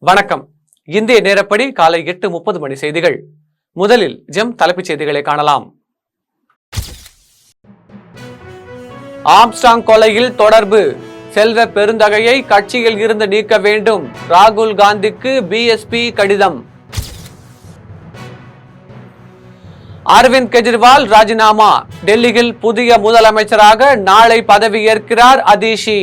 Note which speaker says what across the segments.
Speaker 1: வணக்கம். இந்திய நேரப்படி காலை 8:30 மணி செய்திகள். முதலில் தலைப்புச் செய்திகளை காணலாம். ஆம்ஸ்ட்ராங் கொலையில் தொடர்பு, செல்வ பெருந்தகையை கட்சியில் இருந்து நீக்க வேண்டும், ராகுல் காந்திக்கு பிஎஸ்பி கடிதம். அரவிந்த் கெஜ்ரிவால் ராஜினாமா, டெல்லியில் புதிய முதலமைச்சராக நாளை பதவியேற்கிறார் அதிஷி.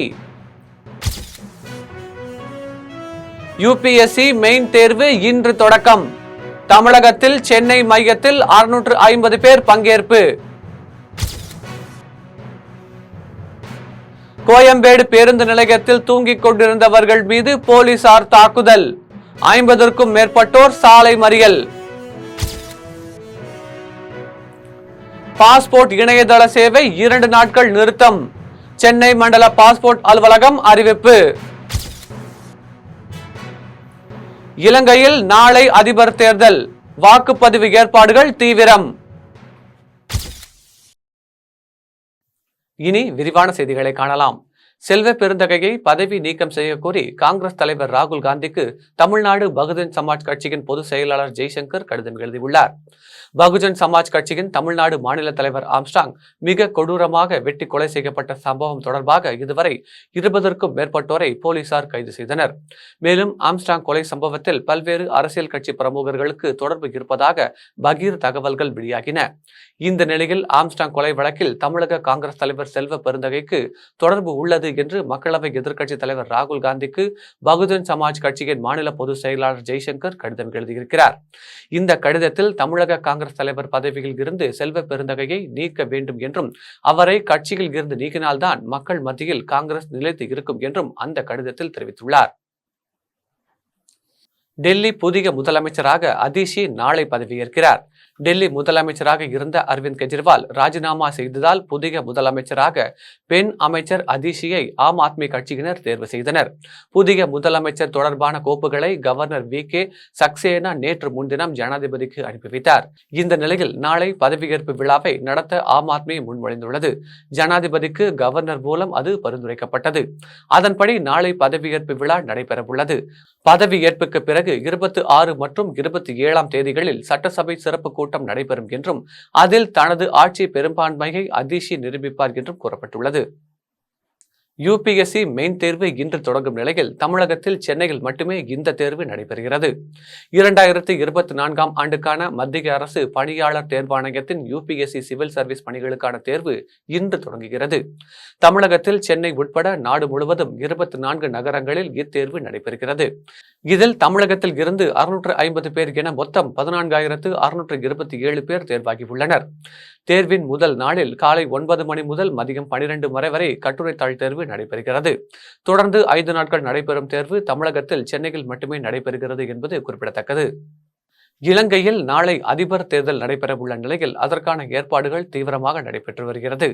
Speaker 1: யுபிஎஸ்சி மெயின் தேர்வு இன்று தொடக்கம். தமிழகத்தில் சென்னை மையத்தில் 650 பேர் பங்கேற்பு. கோயம்பேடு பேருந்து நிலையத்தில் தூங்கிக் கொண்டிருந்தவர்கள் மீது போலீசார் தாக்குதல், 50க்கும் மேற்பட்டோர் சாலை மறியல். பாஸ்போர்ட் இணையதள சேவை 2 நாட்கள் நிறுத்தம், சென்னை மண்டல பாஸ்போர்ட் அலுவலகம் அறிவிப்பு. இலங்கையில் நாளை அதிபர் தேர்தல், வாக்குப்பதிவு ஏற்பாடுகள் தீவிரம். இனி விரிவான செய்திகளை காணலாம். செல்வ பெருந்தகையை பதவி நீக்கம் செய்ய கோரி காங்கிரஸ் தலைவர் ராகுல் காந்திக்கு தமிழ்நாடு பகுஜன் சமாஜ் கட்சியின் பொதுச் செயலாளர் ஜெய்சங்கர் கடிதம் எழுதியுள்ளார். பகுஜன் சமாஜ் கட்சியின் தமிழ்நாடு மாநில தலைவர் ஆம்ஸ்ட்ராங் மிக கொடூரமாக வெட்டி கொலை செய்யப்பட்ட சம்பவம் தொடர்பாக இதுவரை 20க்கும் மேற்பட்டோரை போலீசார் கைது செய்தனர். மேலும் ஆம்ஸ்ட்ராங் கொலை சம்பவத்தில் பல்வேறு அரசியல் கட்சி பிரமுகர்களுக்கு தொடர்பு இருப்பதாக பகீர் தகவல்கள் வெளியாகின. இந்த நிலையில் ஆம்ஸ்ட்ராங் கொலை வழக்கில் தமிழக காங்கிரஸ் தலைவர் செல்வ பெருந்தகைக்கு தொடர்பு உள்ளது என்று மக்களவை எதிர்க்கட்சி தலைவர் ராகுல் காந்திக்கு பகுஜன் சமாஜ் கட்சியின் மாநில பொதுச் செயலாளர் ஜெய்சங்கர் கடிதம் எழுதியிருக்கிறார். இந்த கடிதத்தில் தமிழக காங்கிரஸ் தலைவர் பதவியில் இருந்து செல்வ பெருந்தகையை நீக்க வேண்டும் என்றும் அவரை கட்சியில் இருந்து நீக்கினால்தான் மக்கள் மத்தியில் காங்கிரஸ் நிலைத்து இருக்கும் என்றும் அந்த கடிதத்தில் தெரிவித்துள்ளார். டெல்லி புதிய முதலமைச்சராக அதிஷி நாளை பதவியேற்கிறார். டெல்லி முதலமைச்சராக இருந்த அரவிந்த் கெஜ்ரிவால் ராஜினாமா செய்ததால் புதிய முதலமைச்சராக பெண் அமைச்சர் அதிஷியை ஆம் ஆத்மி கட்சியினர் தேர்வு செய்தனர். புதிய முதலமைச்சர் தொடர்பான கோப்புகளை கவர்னர் வி.கே. சக்சேனா நேற்று முன்தினம் ஜனாதிபதிக்கு அனுப்பி வைத்தார். இந்த நிலையில் நாளை பதவியேற்பு விழாவை நடத்த ஆம் ஆத்மி முன்மொழிந்துள்ளது. ஜனாதிபதிக்கு கவர்னர் மூலம் அது பரிந்துரைக்கப்பட்டது. அதன்படி நாளை பதவியேற்பு விழா நடைபெறவுள்ளது. பதவியேற்புக்கு பிறகு 26 மற்றும் 27ஆம் தேதிகளில் சட்டசபை சிறப்பு கூட்டம் நடைபெறும் என்றும் அதில் தனது ஆட்சி பெரும்பான்மையை அதிஷி நிரூபிப்பார் என்றும் கூறப்பட்டுள்ளது. யுபிஎஸ்சி மெயின் தேர்வு இன்று தொடங்கும் நிலையில் தமிழகத்தில் சென்னையில் மட்டுமே இந்த தேர்வு நடைபெறுகிறது. 2024ஆம் ஆண்டுக்கான மத்திய அரசு பணியாளர் தேர்வாணையத்தின் யுபிஎஸ்சி சிவில் சர்வீஸ் பணிகளுக்கான தேர்வு இன்று தொடங்குகிறது. தமிழகத்தில் சென்னை உட்பட நாடு முழுவதும் 24 நகரங்களில் இத்தேர்வு நடைபெறுகிறது. இதில் தமிழகத்தில் இருந்து 650 பேர் என மொத்தம் 14,627 பேர் தேர்வாகியுள்ளனர். தேர்வின் முதல் நாளில் காலை 9 மணி முதல் மதியம் 12 வரை கட்டுரைத்தாள் தேர்வு நடைபெறுகிறது. தொடர்ந்து 5 நாட்கள் நடைபெறும் தேர்வு தமிழகத்தில் சென்னையில் மட்டுமே நடைபெறுகிறது என்பது குறிப்பிடத்தக்கது. இலங்கையில் நாளை அதிபர் தேர்தல் நடைபெறவுள்ள நிலையில் அதற்கான ஏற்பாடுகள் தீவிரமாக நடைபெற்று வருகிறது.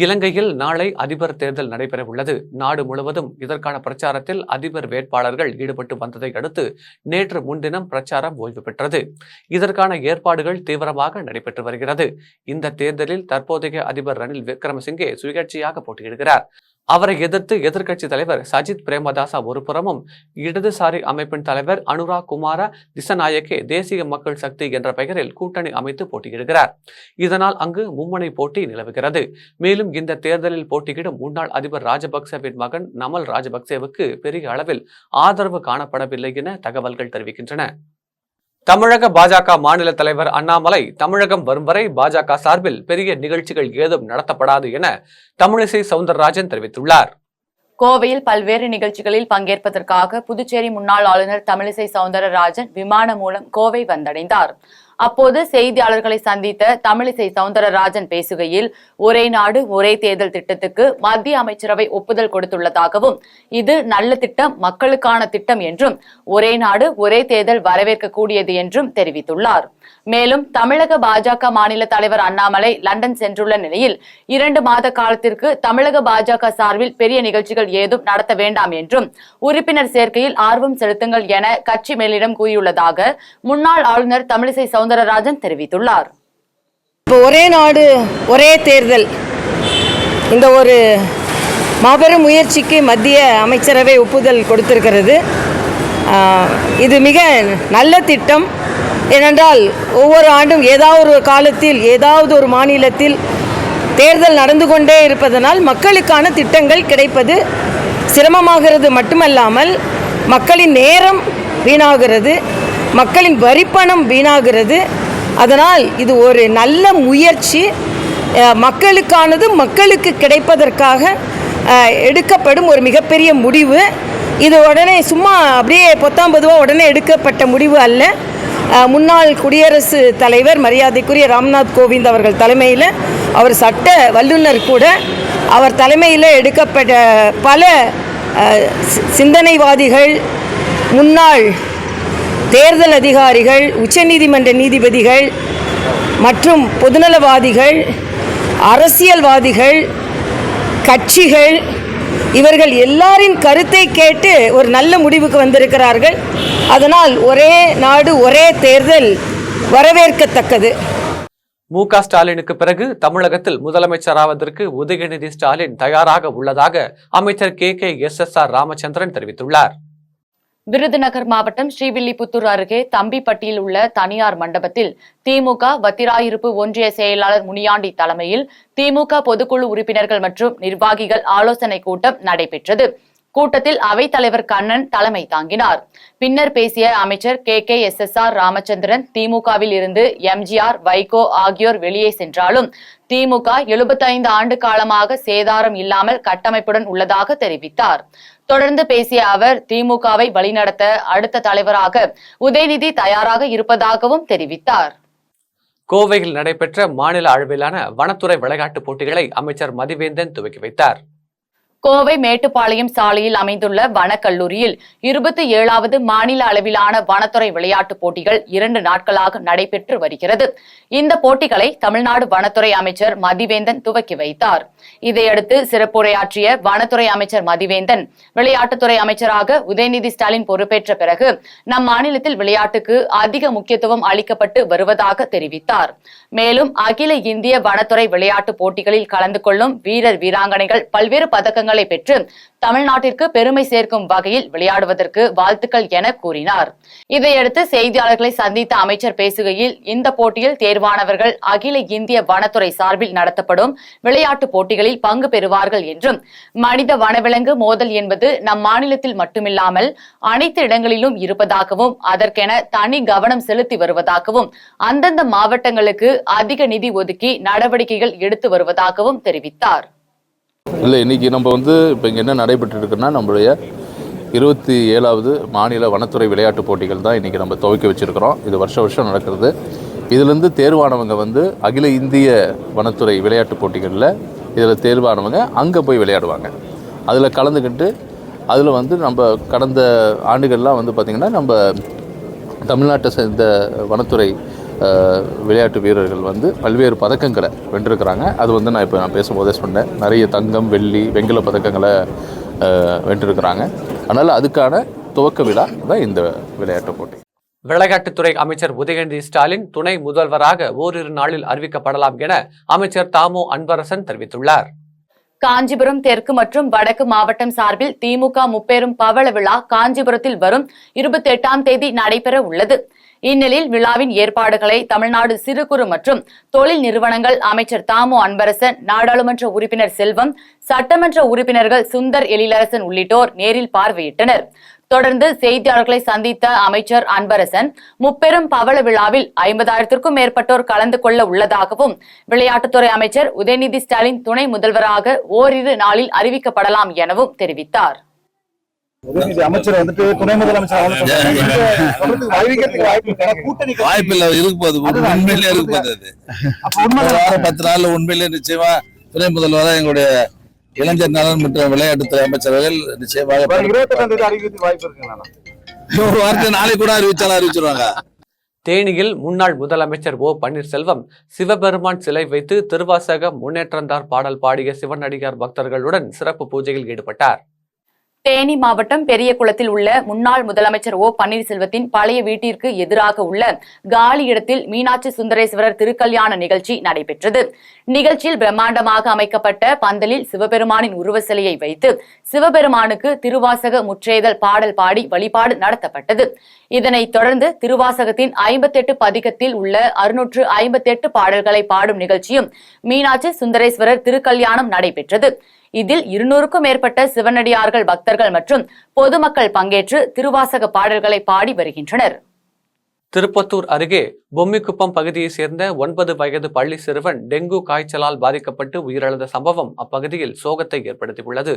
Speaker 1: இலங்கையில் நாளை அதிபர் தேர்தல் நடைபெறவுள்ளது. நாடு முழுவதும் இதற்கான பிரச்சாரத்தில் அதிபர் வேட்பாளர்கள் ஈடுபட்டு வந்ததை அடுத்து நேற்று முன்தினம் பிரச்சாரம் ஓய்வு பெற்றது. இதற்கான ஏற்பாடுகள் தீவிரமாக நடைபெற்று வருகிறது. இந்த தேர்தலில் தற்போதைய அதிபர் ரணில் விக்ரமசிங்கே சுயேட்சையாக போட்டியிடுகிறார். அவரை எதிர்த்து எதிர்க்கட்சி தலைவர் சஜித் பிரேமதாசா ஒருபுறமும் இடதுசாரி அமைப்பின் தலைவர் அனுரா குமார திசநாயக்கே தேசிய மக்கள் சக்தி என்ற பெயரில் கூட்டணி அமைத்து போட்டியிடுகிறார். இதனால் அங்கு மும்முனை போட்டி நிலவுகிறது. மேலும் இந்த தேர்தலில் போட்டியிடும் முன்னாள் அதிபர் ராஜபக்சேவின் மகன் நமல் ராஜபக்சேவுக்கு பெரிய அளவில் ஆதரவு காணப்படவில்லை என தகவல்கள் தெரிவிக்கின்றன. தமிழக பாஜக மாநில தலைவர் அண்ணாமலை தமிழகம் வரும் வரை பாஜக சார்பில் பெரிய நிகழ்ச்சிகள் ஏதும் நடத்தப்படாது என தமிழிசை சவுந்தரராஜன் தெரிவித்துள்ளார்.
Speaker 2: கோவையில் பல்வேறு நிகழ்ச்சிகளில் பங்கேற்பதற்காக புதுச்சேரி முன்னாள் ஆளுநர் தமிழிசை சவுந்தரராஜன் விமானம் மூலம் கோவை வந்தடைந்தார். அப்போது செய்தியாளர்களை சந்தித்த தமிழிசை சவுந்தரராஜன் பேசுகையில் ஒரே நாடு ஒரே தேர்தல் திட்டத்துக்கு மத்திய அமைச்சரவை ஒப்புதல் கொடுத்துள்ளதாகவும் இது நல்ல திட்டம், மக்களுக்கான திட்டம் என்றும் ஒரே நாடு ஒரே தேர்தல் வரவேற்கக்கூடியது என்றும் தெரிவித்துள்ளார். மேலும் தமிழக பாஜக மாநில தலைவர் அண்ணாமலை லண்டன் சென்றுள்ள நிலையில் 2 மாத காலத்திற்கு தமிழக பாஜக சார்பில் பெரிய நிகழ்ச்சிகள் ஏதும் நடத்த வேண்டாம் என்றும் உறுப்பினர் சேர்க்கையில் ஆர்வம் செலுத்துங்கள் என கட்சி மேலிடம் கூறியுள்ளதாக முன்னாள் ஆளுநர் தமிழிசை சவுந்தரராஜன் தெரிவித்துள்ளார்.
Speaker 3: ஒரே நாடு ஒரே தேர்தல் இந்த ஒரு மாபெரும் முயற்சிக்கு மத்திய அமைச்சரவை ஒப்புதல் கொடுத்திருக்கிறது. இது மிக நல்ல திட்டம். ஏனென்றால் ஒவ்வொரு ஆண்டும் ஏதாவது ஒரு காலத்தில் ஏதாவது ஒரு மாநிலத்தில் தேர்தல் நடந்து கொண்டே இருப்பதனால் மக்களுக்கான திட்டங்கள் கிடைப்பது சிரமமாகிறது மட்டுமல்லாமல் மக்களின் நேரம் வீணாகிறது, மக்களின் வரிப்பணம் வீணாகிறது. அதனால் இது ஒரு நல்ல முயற்சி, மக்களுக்கானது மக்களுக்கு கிடைப்பதற்காக எடுக்கப்படும் ஒரு மிகப்பெரிய முடிவு. இது உடனே சும்மா அப்படியே பொத்தாம்பதுவாக உடனே எடுக்கப்பட்ட முடிவு அல்ல. முன்னாள் குடியரசுத் தலைவர் மரியாதைக்குரிய ராம்நாத் கோவிந்த் அவர்கள் தலைமையில், அவர் சட்ட வல்லுநர் கூட, அவர் தலைமையில் எடுக்கப்பட்ட பல சிந்தனைவாதிகள், முன்னாள் தேர்தல் அதிகாரிகள், உச்சநீதிமன்ற நீதிபதிகள் மற்றும் பொதுநலவாதிகள், அரசியல்வாதிகள், கட்சிகள், இவர்கள் எல்லாரின் கருத்தை கேட்டு ஒரு நல்ல முடிவுக்கு வந்திருக்கிறார்கள். அதனால் ஒரே நாடு ஒரே தேர்தல் வரவேற்கத்தக்கது.
Speaker 1: மு.க. ஸ்டாலினுக்கு பிறகு தமிழகத்தில் முதலமைச்சராவதற்கு உதயநிதி ஸ்டாலின் தயாராக உள்ளதாக அமைச்சர் KKSSR ராமச்சந்திரன் தெரிவித்துள்ளார்.
Speaker 2: விருதுநகர் மாவட்டம் ஸ்ரீவில்லிபுத்தூர் அருகே தம்பிப்பட்டியில் உள்ள தனியார் மண்டபத்தில் திமுக வத்திராயிருப்பு ஒன்றிய செயலாளர் முனியாண்டி தலைமையில் திமுக பொதுக்குழு உறுப்பினர்கள் மற்றும் நிர்வாகிகள் ஆலோசனை கூட்டம் நடைபெற்றது. கூட்டத்தில் அவைத்தலைவர் கண்ணன் தலைமை தாங்கினார். பின்னர் பேசிய அமைச்சர் KKSSR ராமச்சந்திரன், திமுகவில் இருந்து எம்ஜிஆர், வைகோ ஆகியோர் வெளியே சென்றாலும் திமுக 75 ஆண்டு காலமாக சேதாரம் இல்லாமல் கட்டமைப்புடன் உள்ளதாக தெரிவித்தார். தொடர்ந்து பேசிய அவர், திமுகவை வழிநடத்த அடுத்த தலைவராக உதயநிதி தயாராக இருப்பதாகவும் தெரிவித்தார்.
Speaker 1: கோவையில் நடைபெற்ற மாநில அளவிலான வனத்துறை விளையாட்டுப் போட்டிகளை அமைச்சர் மதிவேந்தன் துவக்கி வைத்தார்.
Speaker 2: கோவை மேட்டுப்பாளையம் சாலையில் அமைந்துள்ள வனக்கல்லூரியில் 27வது மாநில அளவிலான வனத்துறை விளையாட்டுப் போட்டிகள் 2 நாட்களாக நடைபெற்று வருகிறது. இந்த போட்டிகளை தமிழ்நாடு வனத்துறை அமைச்சர் மதிவேந்தன் துவக்கி வைத்தார். இதையடுத்து சிறப்புரையாற்றிய வனத்துறை அமைச்சர் மதிவேந்தன், விளையாட்டுத்துறை அமைச்சராக உதயநிதி ஸ்டாலின் பொறுப்பேற்ற பிறகு நம் மாநிலத்தில் விளையாட்டுக்கு அதிக முக்கியத்துவம் அளிக்கப்பட்டு வருவதாக தெரிவித்தார். மேலும் அகில இந்திய வனத்துறை விளையாட்டுப் போட்டிகளில் கலந்து கொள்ளும் வீரர் வீராங்கனைகள் பல்வேறு பதக்கங்கள் பெற்று தமிழ்நாட்டிற்கு பெருமை சேர்க்கும் வகையில் விளையாடுவதற்கு வாழ்த்துக்கள் என கூறினார். இதையடுத்து செய்தியாளர்களை சந்தித்த அமைச்சர் பேசுகையில், இந்த போட்டியில் தேர்வானவர்கள் அகில இந்திய வனத்துறை சார்பில் நடத்தப்படும் விளையாட்டு போட்டிகளில் பங்கு பெறுவார்கள் என்றும், மனித வனவிலங்கு மோதல் என்பது நம் மாநிலத்தில் மட்டுமில்லாமல் அனைத்து இடங்களிலும் இருப்பதாகவும், அதற்கென தனி கவனம் செலுத்தி வருவதாகவும், அந்தந்த மாவட்டங்களுக்கு அதிக நிதி ஒதுக்கி நடவடிக்கைகள் எடுத்து வருவதாகவும் தெரிவித்தார்.
Speaker 4: இல்லை, இன்றைக்கி நம்ம இப்போ இங்கே என்ன நடைபெற்று இருக்குன்னா, நம்மளுடைய 27வது மாநில வனத்துறை விளையாட்டுப் போட்டிகள் தான் இன்றைக்கி நம்ம துவக்கி வச்சுருக்கிறோம். இது வருஷம் நடக்கிறது. இதிலேருந்து தேர்வானவங்க அகில இந்திய வனத்துறை விளையாட்டுப் போட்டிகளில் இதில் தேர்வானவங்க அங்கே போய் விளையாடுவாங்க. அதில் கலந்துக்கிட்டு அதில் நம்ம கடந்த ஆண்டுகள்லாம் பார்த்திங்கன்னா நம்ம தமிழ்நாட்டை சேர்ந்த வனத்துறை விளையாட்டு வீரர்கள் பல்வேறு பதக்கங்களை வென்றிருக்கிறாங்க. அது நான் பேசும்போதே சொன்னேன், நிறைய தங்கம், வெள்ளி, வெண்கல பதக்கங்களை வென்றிருக்கிறாங்க. அதனால் அதுக்கான துவக்க விழா தான் இந்த விளையாட்டு போட்டி.
Speaker 1: விளையாட்டுத்துறை அமைச்சர் உதயநிதி ஸ்டாலின் துணை முதல்வராக ஓரிரு நாளில் அறிவிக்கப்படலாம் என அமைச்சர் தாமோ அன்பரசன் தெரிவித்துள்ளார்.
Speaker 2: காஞ்சிபுரம் தெற்கு மற்றும் வடக்கு மாவட்டம் சார்பில் திமுக முப்பெரும் பவள விழா காஞ்சிபுரத்தில் வரும் 28ஆம் தேதி நடைபெற உள்ளது. இந்நிலையில் விழாவின் ஏற்பாடுகளை தமிழ்நாடு சிறு குறு மற்றும் தொழில் நிறுவனங்கள் அமைச்சர் தாமோ அன்பரசன், நாடாளுமன்ற உறுப்பினர் செல்வம், சட்டமன்ற உறுப்பினர்கள் சுந்தர் எழிலரசன் உள்ளிட்டோர் நேரில் பார்வையிட்டனர். தொடர்ந்து செய்தியாளர்களை சந்தித்த அமைச்சர் அன்பரசன், முப்பெரும் பவள விழாவில் 50,000க்கும் மேற்பட்டோர் கலந்து கொள்ள உள்ளதாகவும், விளையாட்டுத்துறை அமைச்சர் உதயநிதி ஸ்டாலின் துணை முதல்வராக ஓரிரு நாளில் அறிவிக்கப்படலாம் எனவும் தெரிவித்தார்.
Speaker 5: அமைச்சர் துணை முதலமைச்சர் வாய்ப்பில்லை இருப்பது உண்மையிலே இருப்பது. 10 நாள்ல உண்மையிலே நிச்சயமா துணை முதல்வராக எங்களுடைய இளைஞர் நலன் மற்றும் விளையாட்டுத்துறை அமைச்சர்கள் நிச்சயமாக 28ஆம் தேதி அறிவிக்க வாய்ப்பு இருக்கு. ஒரு வார்த்தை நாளை கூட அறிவிச்சிருவாங்க.
Speaker 1: தேனியில் முன்னாள் முதலமைச்சர் ஓ பன்னீர்செல்வம் சிவபெருமான் சிலை வைத்து திருவாசக முன்னேற்றந்தார் பாடல் பாடிய சிவனடியார் பக்தர்களுடன் சிறப்பு பூஜையில் ஈடுபட்டார்.
Speaker 2: தேனி மாவட்டம் பெரியகுளத்தில் உள்ள முன்னாள் முதலமைச்சர் ஓ பன்னீர்செல்வத்தின் பழைய வீட்டிற்கு எதிராக உள்ள காலி இடத்தில் மீனாட்சி சுந்தரேஸ்வரர் திருக்கல்யாண நிகழ்ச்சி நடைபெற்றது. நிகழ்ச்சியில் பிரம்மாண்டமாக அமைக்கப்பட்ட பந்தலில் சிவபெருமானின் உருவ சிலையை வைத்து சிவபெருமானுக்கு திருவாசக முற்றேதல் பாடல் பாடி வழிபாடு நடத்தப்பட்டது. இதனைத் தொடர்ந்து திருவாசகத்தின் 58 பதிகத்தில் உள்ள 658 பாடல்களை பாடும் நிகழ்ச்சியும் மீனாட்சி சுந்தரேஸ்வரர் திருக்கல்யாணம் நடைபெற்றது. இதில் 200க்கும் மேற்பட்ட சிவனடியார்கள், பக்தர்கள் மற்றும் பொதுமக்கள் பங்கேற்று திருவாசக பாடல்களை பாடி வருகின்றனர்.
Speaker 1: திருப்பத்தூர் அருகே பொம்மிக்குப்பம் பகுதியைச் சேர்ந்த 9 வயது பள்ளி சிறுவன் டெங்கு காய்ச்சலால் பாதிக்கப்பட்டு உயிரிழந்த சம்பவம் அப்பகுதியில் சோகத்தை ஏற்படுத்தியுள்ளது.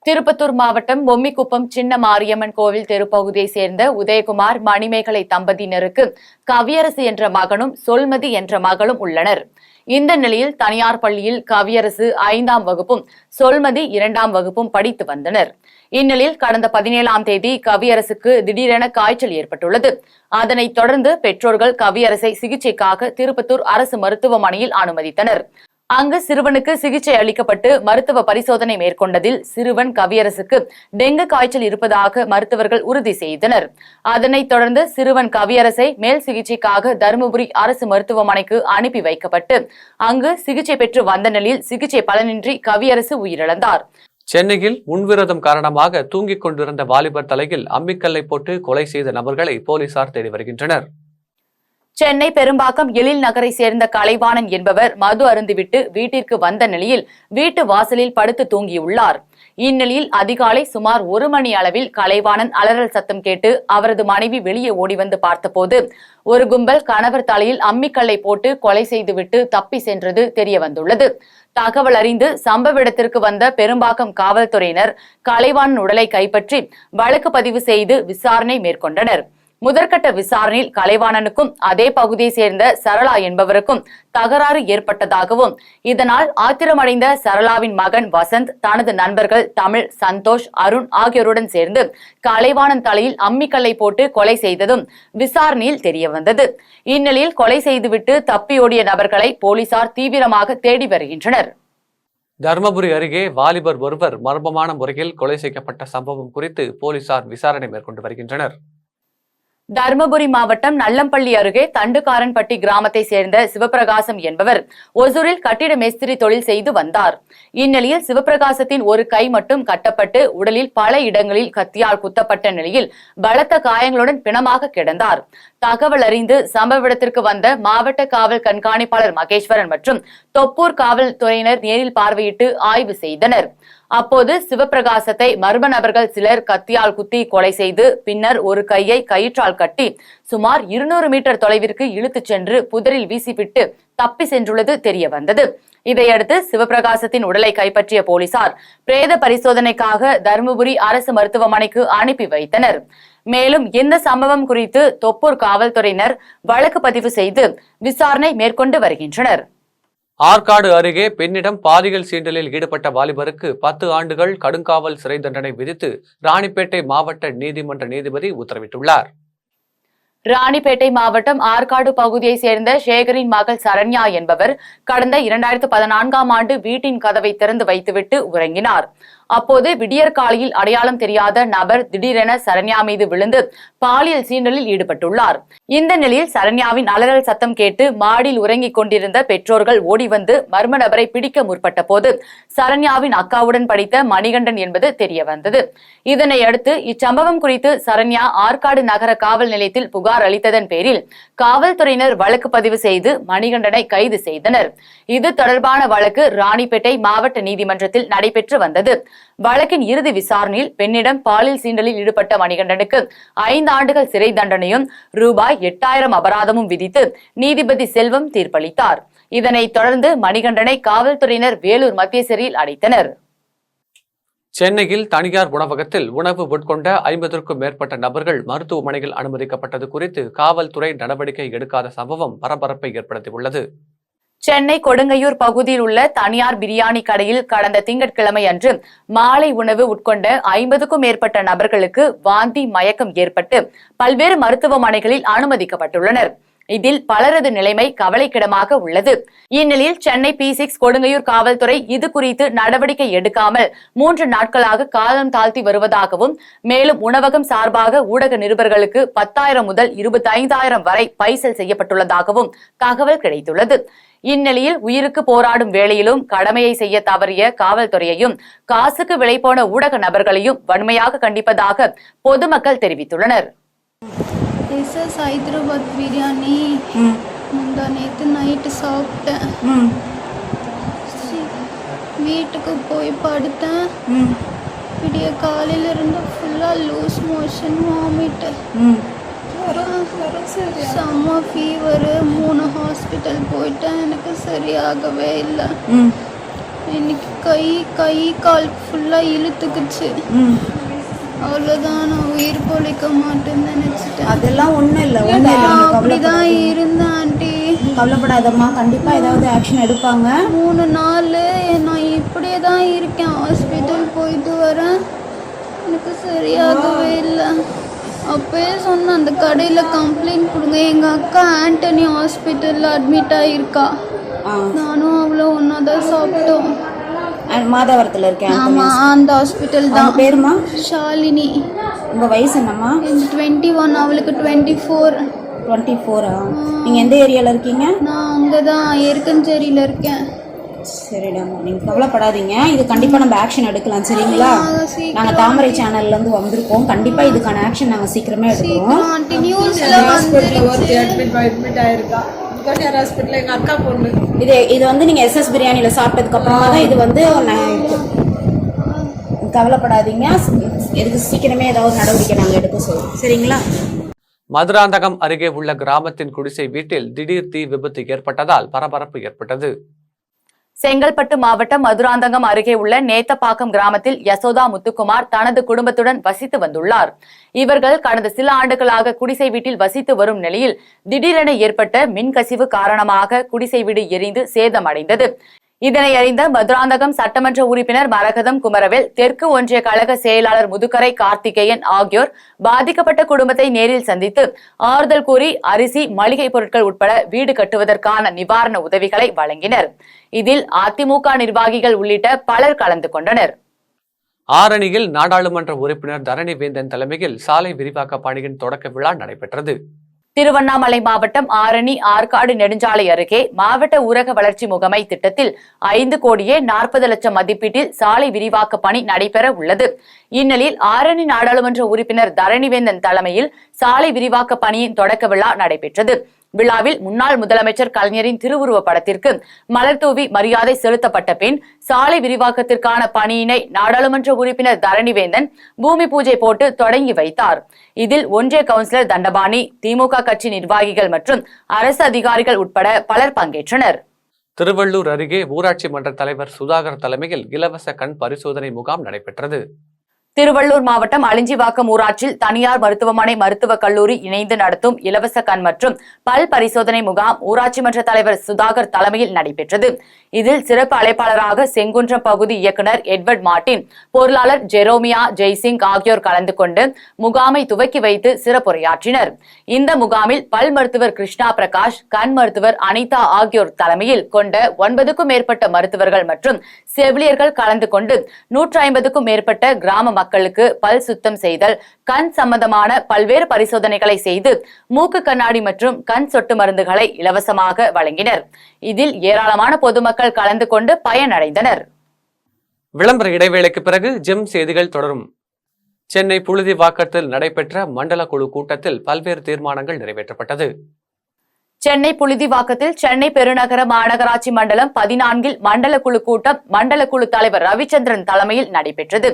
Speaker 2: திருப்பத்தூர் மாவட்டம் பொம்மிக்குப்பம் சின்ன மாரியம்மன் கோவில் தெருப்பகுதியை சேர்ந்த உதயகுமார், மணிமேகலை தம்பதியினருக்கு கவியரசு என்ற மகனும் சொல்மதி என்ற மகளும் உள்ளனர். இந்த நிலையில் தனியார் பள்ளியில் கவியரசு 5ஆம் வகுப்பும் சொல்மதி 2ஆம் வகுப்பும் படித்து வந்தனர். இந்நிலையில் கடந்த 17ஆம் தேதி கவியரசுக்கு திடீரென காய்ச்சல் ஏற்பட்டுள்ளது. அதனைத் தொடர்ந்து பெற்றோர்கள் கவியரசை சிகிச்சைக்காக திருப்பத்தூர் அரசு மருத்துவமனையில் அனுமதித்தனர். அங்கு சிறுவனுக்கு சிகிச்சை அளிக்கப்பட்டு மருத்துவ பரிசோதனை மேற்கொண்டதில் சிறுவன் கவியரசுக்கு டெங்கு காய்ச்சல் இருப்பதாக மருத்துவர்கள் உறுதி செய்தனர். அதனைத் தொடர்ந்து சிறுவன் கவியரசை மேல் சிகிச்சைக்காக தருமபுரி அரசு மருத்துவமனைக்கு அனுப்பி வைக்கப்பட்டு அங்கு சிகிச்சை பெற்று வந்த நிலையில் சிகிச்சை பலனின்றி கவியரசு உயிரிழந்தார்.
Speaker 1: சென்னையில் முன்விரோதம் காரணமாக தூங்கிக் கொண்டிருந்த வாலிபர் தலையில் அம்மிக்கல்லை போட்டு கொலை செய்த நபர்களை போலீசார் தேடி வருகின்றனர்.
Speaker 2: சென்னை பெரும்பாக்கம் எழில் நகரை சேர்ந்த கலைவாணன் என்பவர் மது அருந்திவிட்டு வீட்டிற்கு வந்த நிலையில் வீட்டு வாசலில் படுத்து தூங்கியுள்ளார். இந்நிலையில் அதிகாலை சுமார் 1 மணி அளவில் கலைவாணன் அலறல் சத்தம் கேட்டு அவரது மனைவி வெளியே ஓடி வந்து பார்த்தபோது ஒரு கும்பல் கணவர் தலையில் அம்மிக்கல்லை போட்டு கொலை செய்துவிட்டு தப்பி சென்றது தெரியவந்துள்ளது. தகவல் அறிந்து சம்பவ இடத்திற்கு வந்த பெரும்பாக்கம் காவல்துறையினர் கலைவாணன் உடலை கைப்பற்றி வழக்கு பதிவு செய்து விசாரணை மேற்கொண்டனர். முதற்கட்ட விசாரணையில் கலைவாணனுக்கும் அதே பகுதியை சேர்ந்த சரளா என்பவருக்கும் தகராறு ஏற்பட்டதாகவும் இதனால் ஆத்திரமடைந்த சரளாவின் மகன் வசந்த் தனது நண்பர்கள் தமிழ், சந்தோஷ், அருண் ஆகியோருடன் சேர்ந்து கலைவாணன் தலையில் அம்மிக்கல்லை போட்டு கொலை செய்ததும் விசாரணையில் தெரியவந்தது. இந்நிலையில் கொலை செய்துவிட்டு தப்பியோடிய நபர்களை போலீசார் தீவிரமாக தேடி வருகின்றனர்.
Speaker 1: தர்மபுரி அருகே வாலிபர் ஒருவர் மர்மமான முறையில் கொலை செய்யப்பட்ட சம்பவம் குறித்து போலீசார் விசாரணை மேற்கொண்டு வருகின்றனர்.
Speaker 2: தர்மபுரி மாவட்டம் நல்லம்பள்ளி அருகே தண்டுக்காரன்பட்டி கிராமத்தை சேர்ந்த சிவபிரகாசம் என்பவர் ஒசூரில் கட்டிட மேஸ்திரி தொழில் செய்து வந்தார். இந்நிலையில் சிவபிரகாசத்தின் ஒரு கை மட்டும் கட்டப்பட்டு உடலில் பல இடங்களில் கத்தியால் குத்தப்பட்ட நிலையில் பலத்த காயங்களுடன் பிணமாக கிடந்தார். தகவல் அறிந்து சம்பவ இடத்திற்கு வந்த மாவட்ட காவல் கண்காணிப்பாளர் மகேஸ்வரன் மற்றும் தொப்பூர் காவல்துறையினர் நேரில் பார்வையிட்டு ஆய்வு செய்தனர். அப்போது சிவபிரகாசத்தை மர்ம நபர்கள் சிலர் கத்தியால் குத்தி கொலை செய்து பின்னர் ஒரு கையை கயிற்றால் கட்டி சுமார் 200 மீட்டர் தொலைவிற்கு இழுத்துச் சென்று புதரில் வீசிவிட்டு தப்பி சென்றுள்ளது தெரிய வந்தது. இதையடுத்து சிவபிரகாசத்தின் உடலை கைப்பற்றிய போலீசார் பிரேத பரிசோதனைக்காக தருமபுரி அரசு மருத்துவமனைக்கு அனுப்பி வைத்தனர். மேலும் இந்த சம்பவம் குறித்து தொப்பூர் காவல்துறையினர் வழக்கு பதிவு செய்து விசாரணை மேற்கொண்டு வருகின்றனர்.
Speaker 1: ஆற்காடு அருகே பெண்ணிடம் பாலியல் சீண்டலில் ஈடுபட்ட வாலிபருக்கு 10 ஆண்டுகள் கடுங்காவல் சிறை தண்டனை விதித்து ராணிப்பேட்டை மாவட்ட நீதிமன்ற நீதிபதி உத்தரவிட்டுள்ளார்.
Speaker 2: ராணிப்பேட்டை மாவட்டம் ஆற்காடு பகுதியை சேர்ந்த சேகரின் மகள் சரண்யா என்பவர் கடந்த 2014ஆம் ஆண்டு வீட்டின் கதவை திறந்து வைத்துவிட்டு உறங்கினார். அப்போது விடியற்காலையில் அடையாளம் தெரியாத நபர் திடீரென சரண்யா மீது விழுந்து பாலியல் சீண்டலில் ஈடுபட்டுள்ளார். இந்த நிலையில் சரண்யாவின் அலறல் சத்தம் கேட்டு மாடியில் உறங்கிக் கொண்டிருந்த பெற்றோர்கள் ஓடி வந்து மர்ம நபரை பிடிக்க முற்பட்ட போது சரண்யாவின் அக்காவுடன் படித்த மணிகண்டன் என்பது தெரியவந்தது. இதனை அடுத்து இச்சம்பவம் குறித்து சரண்யா ஆற்காடு நகர காவல் நிலையத்தில் புகார் அளித்ததன் பேரில் காவல்துறையினர் வழக்கு பதிவு செய்து மணிகண்டனை கைது செய்தனர். இது தொடர்பான வழக்கு ராணிப்பேட்டை மாவட்ட நீதிமன்றத்தில் நடைபெற்று வந்தது. வழக்கின் இறுதி விசாரணையில் பெண்ணிடம் பாலியல் சீண்டலில் ஈடுபட்ட மணிகண்டனுக்கு 5 ஆண்டுகள் சிறை தண்டனையும் ரூபாய் 8000 அபராதமும் விதித்து நீதிபதி செல்வம் தீர்ப்பளித்தார். இதனைத் தொடர்ந்து மணிகண்டனை காவல்துறையினர் வேலூர் மத்திய சிறையில் அடைத்தனர்.
Speaker 1: சென்னையில் தனியார் உணவகத்தில் உணவு உட்கொண்ட 50க்கும் மேற்பட்ட நபர்கள் மருத்துவமனையில் அனுமதிக்கப்பட்டது குறித்து காவல்துறை நடவடிக்கை எடுக்காத சம்பவம் பரபரப்பை ஏற்படுத்தியுள்ளது.
Speaker 2: சென்னை கொடுங்கையூர் பகுதியில் உள்ள தனியார் பிரியாணி கடையில் கடந்த திங்கட்கிழமை அன்று மாலை உணவு உட்கொண்ட 50க்கும் மேற்பட்ட நபர்களுக்கு வாந்தி, மயக்கம் ஏற்பட்டு பல்வேறு மருத்துவமனைகளில் அனுமதிக்கப்பட்டுள்ளனர். இதில் பலரது நிலைமை கவலைக்கிடமாக உள்ளது. இந்நிலையில் சென்னை P6 கொடுங்கையூர் காவல்துறை இது குறித்து நடவடிக்கை எடுக்காமல் 3 நாட்களாக காலம் தாழ்த்தி வருவதாகவும், மேலும் உணவகம் சார்பாக ஊடக நிருபர்களுக்கு 10,000 முதல் 25,000 வரை பைசல் செய்யப்பட்டுள்ளதாகவும் தகவல் கிடைத்துள்ளது. இந்நிலையில் உயிருக்கு போராடும் வேளையிலும் கடமையை செய்ய தவறிய காவல்துறையையும் காசுக்கு விலை போன ஊடக நபர்களையும் வன்மையாக கண்டிப்பதாக பொதுமக்கள் தெரிவித்துள்ளனர்.
Speaker 6: ஹைதராபாத் பிரியாணி முந்தா நேற்று நைட்டு சாப்பிட்டேன். வீட்டுக்கு போய் படுத்தேன். விடிய காலையில இருந்து ஃபுல்லாக லூஸ் மோஷன், வாமிட்டு, செம்ம ஃபீவரு. 3 ஹாஸ்பிட்டல் போயிட்டேன், எனக்கு சரியாகவே இல்லை. இன்னைக்கு கை கால் ஃபுல்லாக இழுத்துக்குச்சு. அவ்வளோதான், நான் உயிர் பொழைக்க மாட்டேன்னு நினச்சிட்டேன்.
Speaker 7: அதெல்லாம் ஒன்றும் இல்லை,
Speaker 6: அப்படிதான் இருந்தேன் ஆண்டி.
Speaker 7: கவலைப்படாதம்மா, கண்டிப்பாக ஏதாவது ஆக்ஷன் எடுப்பாங்க.
Speaker 6: 3 நாள் நான் இப்படியே தான் இருக்கேன். ஹாஸ்பிட்டல் போயிட்டு வரேன், எனக்கு சரியாகவே இல்லை. அப்போயே சொன்னேன், அந்த கடையில் கம்ப்ளைண்ட் கொடுங்க. எங்கள் அக்கா ஆண்டனி ஹாஸ்பிட்டலில் அட்மிட் ஆகியிருக்கா. நானும் அவ்வளோ ஒன்றா தான் சாப்பிட்டோம்.
Speaker 7: மாதவரத்தில் இருக்கேன்.
Speaker 6: ஆமாம், அந்த ஹாஸ்பிட்டல் தான்.
Speaker 7: பேருமா?
Speaker 6: ஷாலினி.
Speaker 7: உங்கள் வயசு என்னம்மா?
Speaker 6: 21, அவளுக்கு 24.
Speaker 7: 24ஆ? நீங்கள் எந்த ஏரியாவில் இருக்கீங்க?
Speaker 6: நான் அங்கே தான் ஏற்கஞ்சேரியில் இருக்கேன்.
Speaker 7: சரிடாம்மா, நீங்கள் கவலைப்படாதீங்க. இது கண்டிப்பாக நம்ம ஆக்ஷன் எடுக்கலாம், சரிங்களா? நாங்கள் தாமரை சேனல்லேருந்து வந்திருக்கோம். கண்டிப்பாக இதுக்கான ஆக்ஷன் நாங்கள் சீக்கிரமே எடுக்கிறோம். இது வந்து நீங்கள் SS பிரியாணியில் சாப்பிட்டதுக்கு அப்புறமா தான் இது வந்து கவலைப்படாதீங்க. இதுக்கு சீக்கிரமே ஏதாவது நடவடிக்கை நாங்கள் எடுக்க சொல்லுவோம், சரிங்களா?
Speaker 1: மதுராந்தகம் அருகே உள்ள கிராமத்தின் குடிசை வீட்டில் திடீர் தீ விபத்து ஏற்பட்டதால் பரபரப்பு ஏற்பட்டது.
Speaker 2: செங்கல்பட்டு மாவட்டம் மதுராந்தகம் அருகே உள்ள நேத்தப்பாக்கம் கிராமத்தில் யசோதா முத்துக்குமார் தனது குடும்பத்துடன் வசித்து வந்துள்ளார். இவர்கள் கடந்த சில ஆண்டுகளாக குடிசை வீட்டில் வசித்து வரும் நிலையில் திடீரென ஏற்பட்ட மின்கசிவு காரணமாக குடிசை வீடு எரிந்து சேதமடைந்தது. இதனை அறிந்த மதுராந்தகம் சட்டமன்ற உறுப்பினர் மரகதம் குமரவேல், தெற்கு ஒன்றிய கழக செயலாளர் முதுகரை கார்த்திகேயன் ஆகியோர் பாதிக்கப்பட்ட குடும்பத்தை நேரில் சந்தித்து ஆறுதல் கூறி அரிசி, மளிகை பொருட்கள் உட்பட வீடு கட்டுவதற்கான நிவாரண உதவிகளை வழங்கினர். இதில் அதிமுக நிர்வாகிகள் உள்ளிட்ட பலர் கலந்து கொண்டனர்.
Speaker 1: ஆரணியில் நாடாளுமன்ற உறுப்பினர் தரணிவேந்தன் தலைமையில் சாலை விரிவாக்க பணியின் தொடக்க விழா நடைபெற்றது.
Speaker 2: திருவண்ணாமலை மாவட்டம் ஆரணி ஆற்காடு நெடுஞ்சாலை அருகே மாவட்ட ஊரக வளர்ச்சி முகமை திட்டத்தில் 5,40,00,000 மதிப்பீட்டில் சாலை விரிவாக்க பணி நடைபெற உள்ளது. இந்நிலையில் ஆரணி நாடாளுமன்ற உறுப்பினர் தரணிவேந்தன் தலைமையில் சாலை விரிவாக்க பணியின் தொடக்க விழா நடைபெற்றது. விழாவில் முன்னாள் முதலமைச்சர் கலைஞரின் திருவுருவ படத்திற்கு மலர் தூவி மரியாதை செலுத்தப்பட்ட பின் சாலை விரிவாக்கத்திற்கான பணியினை நாடாளுமன்ற உறுப்பினர் தரணிவேந்தன் பூமி பூஜை போட்டு தொடங்கி வைத்தார். இதில் ஒன்றிய கவுன்சிலர் தண்டபாணி, திமுக கட்சி நிர்வாகிகள் மற்றும் அரசு அதிகாரிகள் உட்பட பலர் பங்கேற்றனர்.
Speaker 1: திருவள்ளூர் அருகே ஊராட்சி மன்ற தலைவர் சுதாகர் தலைமையில் இலவச கண் பரிசோதனை முகாம் நடைபெற்றது.
Speaker 2: திருவள்ளூர் மாவட்டம் அலிஞ்சிவாக்கம் ஊராட்சியில் தனியார் மருத்துவமனை மருத்துவக் கல்லூரி இணைந்து நடத்தும் இலவச கண் மற்றும் பல் பரிசோதனை முகாம் ஊராட்சி மன்ற தலைவர் சுதாகர் தலைமையில் நடைபெற்றது. இதில் சிறப்பு அழைப்பாளராக செங்குன்றம் பகுதி இயக்குநர் எட்வர்ட் மார்டின், பொருளாளர் ஜெரோமியா ஜெய்சிங் ஆகியோர் கலந்து கொண்டு முகாமை துவக்கி வைத்து சிறப்புரையாற்றினர். இந்த முகாமில் பல் மருத்துவர் கிருஷ்ணா பிரகாஷ், கண் மருத்துவர் அனிதா ஆகியோர் தலைமையில் கொண்ட 9க்கும் மேற்பட்ட மருத்துவர்கள் மற்றும் செவிலியர்கள் கலந்து கொண்டு 150க்கும் மேற்பட்ட கிராம மக்களுக்கு பல் சுத்தம் செய்தல், கண் சம்பந்தமான பல்வேறு பரிசோதனைகளை செய்து மூக்கு கண்ணாடி மற்றும் கண் சொட்டு மருந்துகளை இலவசமாக வழங்கினர். இதில் ஏராளமான பொதுமக்கள் கலந்து கொண்டு பயனடைந்தனர்.
Speaker 1: விளம்பர இடைவேளைக்கு பிறகு ஜெம் செய்திகள் தொடரும். சென்னை புழுதிவாக்கத்தில் நடைபெற்ற மண்டல குழு கூட்டத்தில் பல்வேறு தீர்மானங்கள் நிறைவேற்றப்பட்டது.
Speaker 2: சென்னை புழுதிவாக்கத்தில் சென்னை பெருநகர மாநகராட்சி மண்டலம் 14 மண்டல குழு கூட்டம் மண்டல குழு தலைவர் ரவிச்சந்திரன் தலைமையில் நடைபெற்றது.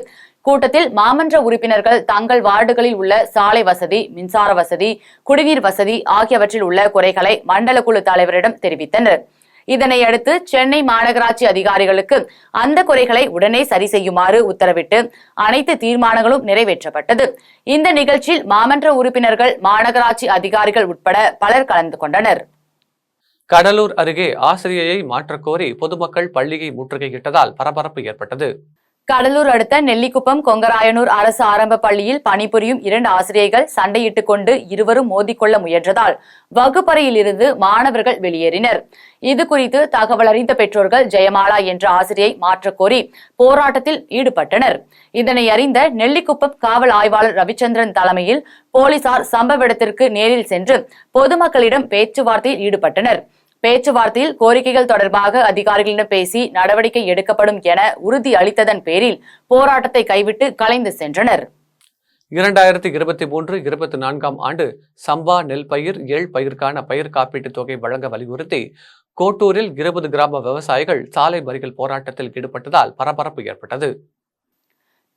Speaker 2: கூட்டத்தில் மாமன்ற உறுப்பினர்கள் தங்கள் வார்டுகளில் உள்ள சாலை வசதி, மின்சார வசதி, குடிநீர் வசதி ஆகியவற்றில் உள்ள குறைகளை மண்டல குழு தலைவரிடம் தெரிவித்தனர். இதனையடுத்து சென்னை மாநகராட்சி அதிகாரிகளுக்கு அந்த குறைகளை உடனே சரி செய்யுமாறு உத்தரவிட்டு அனைத்து தீர்மானங்களும் நிறைவேற்றப்பட்டது. இந்த நிகழ்ச்சியில் மாமன்ற உறுப்பினர்கள், மாநகராட்சி அதிகாரிகள் உட்பட பலர் கலந்து கொண்டனர்.
Speaker 1: கடலூர் அருகே ஆசிரியையை மாற்றக்கோரி பொதுமக்கள் பள்ளியை முற்றுகையிட்டதால் பரபரப்பு ஏற்பட்டது.
Speaker 2: கடலூர் அடுத்த நெல்லிக்குப்பம் கொங்கராயனூர் அரசு ஆரம்ப பள்ளியில் பணிபுரியும் 2 ஆசிரியர்கள் சண்டையிட்டுக் கொண்டு இருவரும் மோதிக்கொள்ள முயன்றதால் வகுப்பறையில் இருந்து மாணவர்கள் வெளியேறினர். இது குறித்து தகவல் அறிந்த பெற்றோர்கள் ஜெயமாலா என்ற ஆசிரியை மாற்றக் கோரி போராட்டத்தில் ஈடுபட்டனர். இதனை அறிந்த நெல்லிக்குப்பம் காவல் ஆய்வாளர் ரவிச்சந்திரன் தலைமையில் போலீசார் சம்பவ இடத்திற்கு நேரில் சென்று பொதுமக்களிடம் பேச்சுவார்த்தையில் ஈடுபட்டனர். பேச்சுவார்த்தையில் கோரிக்கைகள் தொடர்பாக அதிகாரிகளிடம் பேசி நடவடிக்கை எடுக்கப்படும் என உறுதி அளித்ததன் பேரில் போராட்டத்தை கைவிட்டு கலைந்து சென்றனர்.
Speaker 1: 2023-24 ஆண்டு சம்பா நெல் பயிர் எள் பயிருக்கான பயிர் காப்பீட்டுத் தொகை வழங்க வலியுறுத்தி கோட்டூரில் 20 கிராம விவசாயிகள் சாலை மறியல் போராட்டத்தில் ஈடுபட்டதால் பரபரப்பு ஏற்பட்டது.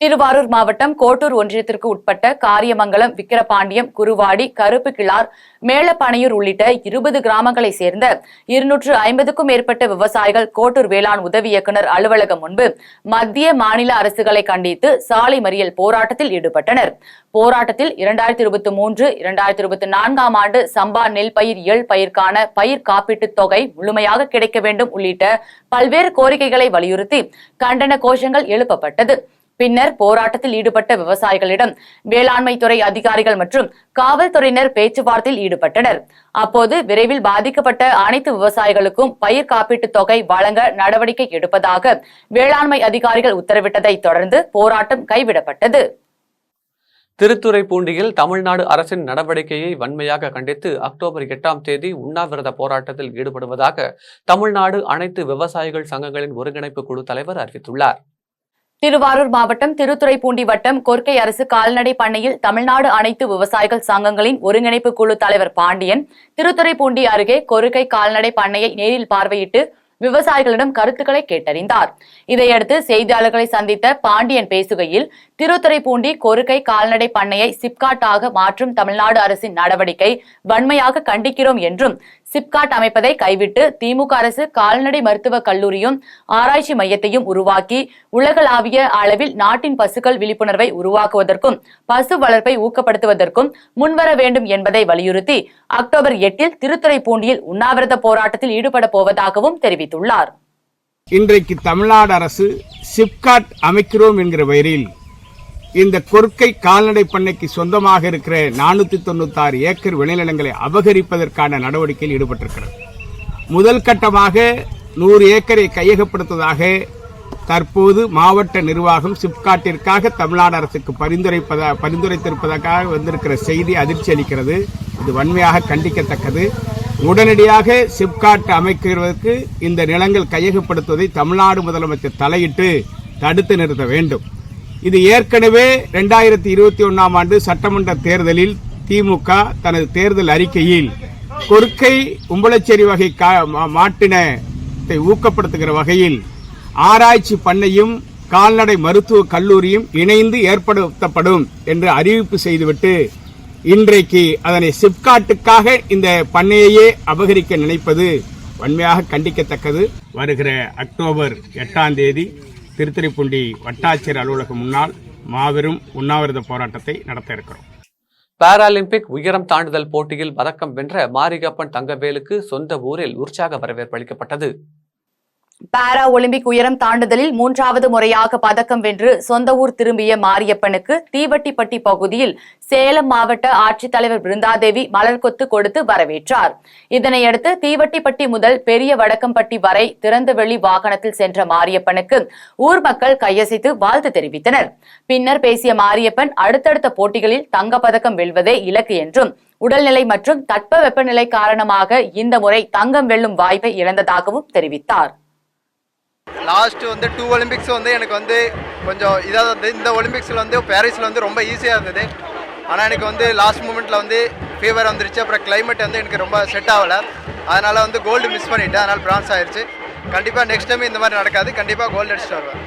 Speaker 2: திருவாரூர் மாவட்டம் கோட்டூர் ஒன்றியத்திற்கு உட்பட்ட காரியமங்கலம், விக்கிரபாண்டியம், குருவாடி, கருப்பு கிளார், மேலப்பனையூர் உள்ளிட்ட 20 கிராமங்களை சேர்ந்த 250க்கும் மேற்பட்ட விவசாயிகள் கோட்டூர் வேளாண் உதவி இயக்குநர் அலுவலகம் முன்பு மத்திய மாநில அரசுகளை கண்டித்து சாலை மறியல் போராட்டத்தில் ஈடுபட்டனர். போராட்டத்தில் 2023-24 ஆண்டு சம்பா நெல் பயிர் எள் பயிர்க்கான பயிர் காப்பீட்டுத் தொகை முழுமையாக கிடைக்க வேண்டும் உள்ளிட்ட பல்வேறு கோரிக்கைகளை வலியுறுத்தி கண்டன கோஷங்கள் எழுப்பப்பட்டது. பின்னர் போராட்டத்தில் ஈடுபட்ட விவசாயிகளிடம் வேளாண்மை துறை அதிகாரிகள் மற்றும் காவல்துறையினர் பேச்சுவார்த்தையில் ஈடுபட்டனர். அப்போது விரைவில் பாதிக்கப்பட்ட அனைத்து விவசாயிகளுக்கும் பயிர் காப்பீட்டுத் தொகை வழங்க நடவடிக்கை எடுப்பதாக வேளாண்மை அதிகாரிகள் உத்தரவிட்டதை தொடர்ந்து போராட்டம் கைவிடப்பட்டது.
Speaker 1: திருத்துறைப்பூண்டியில் தமிழ்நாடு அரசின் நடவடிக்கையை வன்மையாக கண்டித்து அக்டோபர் 8ஆம் தேதி உண்ணாவிரத போராட்டத்தில் ஈடுபடுவதாக தமிழ்நாடு அனைத்து விவசாயிகள் சங்கங்களின் ஒருங்கிணைப்பு குழு தலைவர் அறிவித்துள்ளார்.
Speaker 2: திருவாரூர் மாவட்டம் திருத்துறைப்பூண்டி வட்டம் கொர்க்கை அரசு கால்நடை பண்ணையில் தமிழ்நாடு அனைத்து விவசாயிகள் சங்கங்களின் ஒருங்கிணைப்பு குழு தலைவர் பாண்டியன் திருத்துறைப்பூண்டி அருகே கொர்க்கை கால்நடை பண்ணையை நேரில் பார்வையிட்டு விவசாயிகளிடம் கருத்துக்களை கேட்டறிந்தார். இதையடுத்து செய்தியாளர்களை சந்தித்த பாண்டியன் பேசுகையில், திருத்துறைப்பூண்டி கொர்க்கை கால்நடை பண்ணையை சிப்காட்டாக மாற்றும் தமிழ்நாடு அரசின் நடவடிக்கை வன்மையாக கண்டிக்கிறோம் என்றும், சிப்காட் அமைப்பதை கைவிட்டு திமுக அரசு கால்நடை மருத்துவக் கல்லூரியும் ஆராய்ச்சி மையத்தையும் உருவாக்கி உலகளாவிய அளவில் நாட்டின் பசுக்கள் விழிப்புணர்வை உருவாக்குவதற்கும் பசு வளர்ப்பை ஊக்கப்படுத்துவதற்கும் முன்வர வேண்டும் என்பதை வலியுறுத்தி அக்டோபர் 8 திருத்துறைப்பூண்டியில் உண்ணாவிரத போராட்டத்தில் ஈடுபட போவதாகவும் தெரிவித்துள்ளார்.
Speaker 8: இன்றைக்கு தமிழ்நாடு அரசு சிப்காட் அமைக்கிறோம் என்கிற பெயரில் இந்த கொர்க்கை கால்நடை பண்ணைக்கு சொந்தமாக இருக்கிற 496 ஏக்கர் விளைநிலங்களை அபகரிப்பதற்கான நடவடிக்கையில் ஈடுபட்டிருக்கிறது. முதல் கட்டமாக 100 ஏக்கரை கையகப்படுத்துவதாக தற்போது மாவட்ட நிர்வாகம் சிப்காட்டிற்காக தமிழ்நாடு அரசுக்கு பரிந்துரைத்திருப்பதற்காக வந்திருக்கிற செய்தி அதிர்ச்சி அளிக்கிறது. இது வன்மையாக கண்டிக்கத்தக்கது. உடனடியாக சிப்காட் அமைக்கிறதற்கு இந்த நிலங்கள் கையகப்படுத்துவதை தமிழ்நாடு முதலமைச்சர் தலையிட்டு தடுத்து நிறுத்த வேண்டும். இது ஏற்கனவே 2021ஆம் ஆண்டு சட்டமன்ற தேர்தலில் திமுக தனது தேர்தல் அறிக்கையில் கொர்க்கை உம்பளச்சேரி வகை மாட்டினத்தை ஊக்கப்படுத்துகிற வகையில் ஆராய்ச்சி பண்ணையும் கால்நடை மருத்துவக் கல்லூரியும் இணைந்து ஏற்படுத்தப்படும் என்று அறிவிப்பு செய்துவிட்டு இன்றைக்கு அதனை சிப்காட்டுக்காக இந்த பண்ணையையே அபகரிக்க நினைப்பது வன்மையாக கண்டிக்கத்தக்கது. வருகிற அக்டோபர் 8ஆம் தேதி திருத்துறைப்பூண்டி வட்டாட்சியர் அலுவலகம் முன்னால் மாபெரும் உண்ணாவிரத போராட்டத்தை நடத்த இருக்கிறோம்.
Speaker 1: பாராலிம்பிக் உயரம் தாண்டுதல் போட்டியில் பதக்கம் வென்ற மாரிகப்பன் தங்கவேலுக்கு சொந்த ஊரில் உற்சாக வரவேற்பு அளிக்கப்பட்டது.
Speaker 2: பாரா ஒலிம்பிக் உயரம் தாண்டுதலில் 3வது முறையாக பதக்கம் வென்று சொந்த ஊர் திரும்பிய மாரியப்பனுக்கு தீவட்டிப்பட்டி பகுதியில் சேலம் மாவட்ட ஆட்சித்தலைவர் பிருந்தாதேவி மலர்கொத்து கொடுத்து வரவேற்றார். இதனையடுத்து தீவட்டிப்பட்டி முதல் பெரிய வடக்கம்பட்டி வரை திறந்தவெளி வாகனத்தில் சென்ற மாரியப்பனுக்கு ஊர் மக்கள் கையசைத்து வாழ்த்து தெரிவித்தனர். பின்னர் பேசிய மாரியப்பன் அடுத்தடுத்த போட்டிகளில் தங்கப்பதக்கம் வெல்வதே இலக்கு என்றும், உடல்நிலை மற்றும் தட்பவெப்பநிலை காரணமாக இந்த முறை தங்கம் வெல்லும் வாய்ப்பை இழந்ததாகவும் தெரிவித்தார்.
Speaker 9: லாஸ்ட் 2 ஒலிம்பிக்ஸ் எனக்கு கொஞ்சம் இதாக இந்த ஒலிம்பிக்ஸில் பாரிஸில் ரொம்ப ஈஸியாக இருந்தது. ஆனால் எனக்கு லாஸ்ட் மூமெண்ட்டில் ஃபீவர் வந்துருச்சு. அப்புறம் கிளைமேட் எனக்கு ரொம்ப செட் ஆகலை. அதனால் கோல்டு மிஸ் பண்ணிட்டேன். அதனால் பிரான்ஸ் ஆயிடுச்சு. கண்டிப்பாக நெக்ஸ்ட் டைம் இந்த மாதிரி நடக்காது. கண்டிப்பாக கோல்டு அடிச்சுட்டு வருவேன்.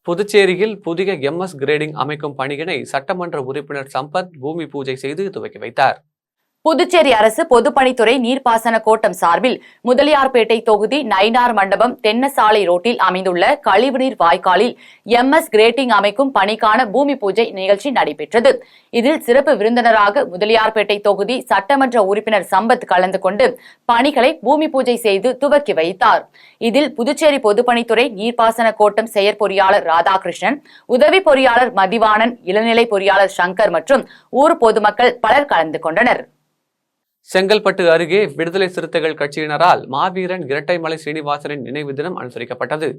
Speaker 1: புதுச்சேரியில் புதிய MS கிரேடிங் அமைக்கும் பணியினை சட்டமன்ற உறுப்பினர் சம்பத் பூமி பூஜை செய்து துவக்கி வைத்தார்.
Speaker 2: புதுச்சேரி அரசு பொதுப்பணித்துறை நீர்ப்பாசன கோட்டம் சார்பில் முதலியார்பேட்டை தொகுதி நயினார் மண்டபம் தென்னசாலை ரோட்டில் அமைந்துள்ள கழிவுநீர் வாய்க்காலில் MS கிரேட்டிங் அமைக்கும் பணிக்கான பூமி பூஜை நிகழ்ச்சி நடைபெற்றது. இதில் சிறப்பு விருந்தினராக முதலியார்பேட்டை தொகுதி சட்டமன்ற உறுப்பினர் சம்பத் கலந்து கொண்டு பணிகளை பூமி பூஜை செய்து துவக்கி வைத்தார். இதில் புதுச்சேரி பொதுப்பணித்துறை நீர்ப்பாசன கோட்டம் செயற்பொறியாளர் ராதாகிருஷ்ணன், உதவி பொறியாளர் மதிவாணன், இளநிலை பொறியாளர் சங்கர் மற்றும் ஊர் பொதுமக்கள் பலர் கலந்து கொண்டனர்.
Speaker 1: செங்கல்பட்டு அருகே விடுதலை சிறுத்தைகள் கட்சியினரால் மாவீரன் இரட்டைமலை சீனிவாசனின் நினைவு தினம் அனுசரிக்கப்பட்டது.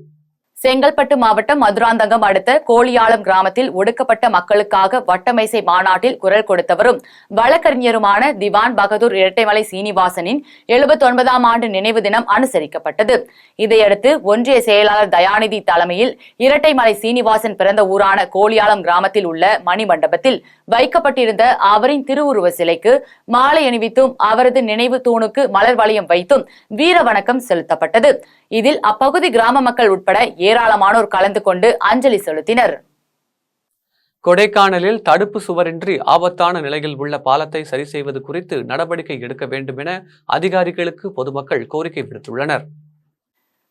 Speaker 2: செங்கல்பட்டு மாவட்டம் மதுராந்தகம் அடுத்த கோழியாளம் கிராமத்தில் ஒடுக்கப்பட்ட மக்களுக்காக வட்டமேசை மாநாட்டில் குரல் கொடுத்தவரும் வழக்கறிஞருமான திவான் பகதூர் இரட்டைமலை சீனிவாசனின் 79ஆம் ஆண்டு நினைவு தினம் அனுசரிக்கப்பட்டது. இதையடுத்து ஒன்றிய செயலாளர் தயாநிதி தலைமையில் இரட்டைமலை சீனிவாசன் பிறந்த ஊரான கோழியாளம் கிராமத்தில் உள்ள மணிமண்டபத்தில் வைக்கப்பட்டிருந்த அவரின் திருவுருவ சிலைக்கு மாலை அணிவித்தும் அவரது நினைவு தூணுக்கு மலர் வளையம் வைத்தும் வீர வணக்கம் செலுத்தப்பட்டது. இதில் அப்பகுதி கிராம மக்கள் உட்பட ஏராளமானோர் கலந்து கொண்டு அஞ்சலி செலுத்தினர்.
Speaker 1: கொடைக்கானலில் தடுப்பு சுவரின்றி ஆபத்தான நிலையில் உள்ள பாலத்தை சரி செய்வது குறித்து நடவடிக்கை எடுக்க வேண்டும் என அதிகாரிகளுக்கு பொதுமக்கள் கோரிக்கை விடுத்துள்ளனர்.